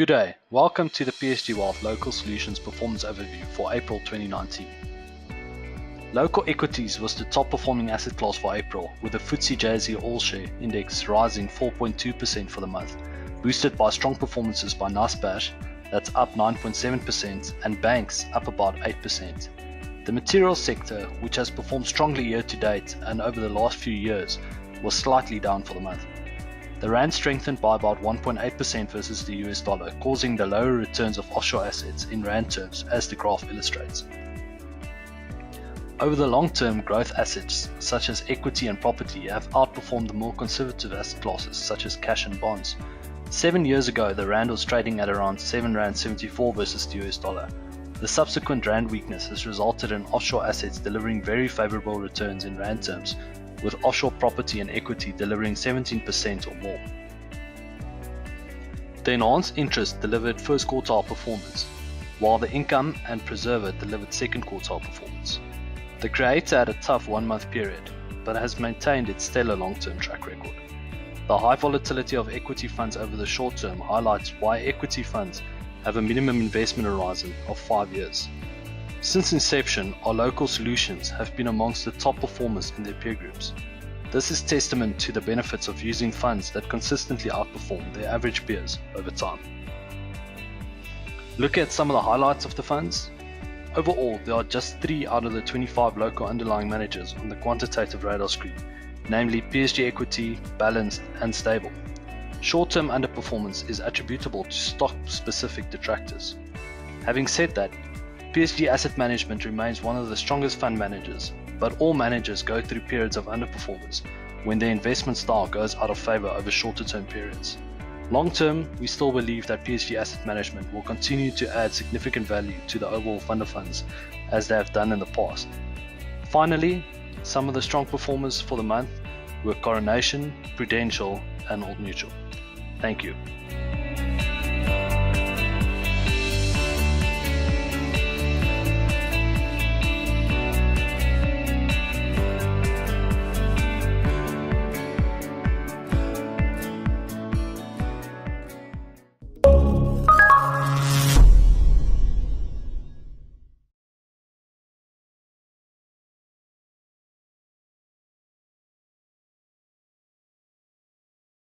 Good day, welcome to the PSG Wealth Local Solutions Performance Overview for April 2019. Local equities was the top performing asset class for April, with the FTSE JSE All Share Index rising 4.2% for the month, boosted by strong performances by Naspers, that's up 9.7%, and banks up about 8%. The materials sector, which has performed strongly year to date and over the last few years, was slightly down for the month. The rand strengthened by about 1.8% versus the US dollar, causing the lower returns of offshore assets in rand terms, as the graph illustrates. Over the long term, growth assets such as equity and property have outperformed the more conservative asset classes such as cash and bonds. 7 years ago, the rand was trading at around R7.74 versus the US dollar. The subsequent rand weakness has resulted in offshore assets delivering very favorable returns in rand terms, with offshore property and equity delivering 17% or more. The enhanced interest delivered first quartile performance, while the income and preserver delivered second quartile performance. The creator had a tough 1 month period, but has maintained its stellar long-term track record. The high volatility of equity funds over the short term highlights why equity funds have a minimum investment horizon of 5 years. Since inception, our local solutions have been amongst the top performers in their peer groups. This is testament to the benefits of using funds that consistently outperform their average peers over time. Look at some of the highlights of the funds. Overall, there are just 3 out of the 25 local underlying managers on the quantitative radar screen, namely PSG Equity, Balanced and Stable. Short-term underperformance is attributable to stock-specific detractors. Having said that, PSG Asset Management remains one of the strongest fund managers, but all managers go through periods of underperformance when their investment style goes out of favor over shorter term periods. Long term, we still believe that PSG Asset Management will continue to add significant value to the overall fund of funds as they have done in the past. Finally, some of the strong performers for the month were Coronation, Prudential and Old Mutual. Thank you.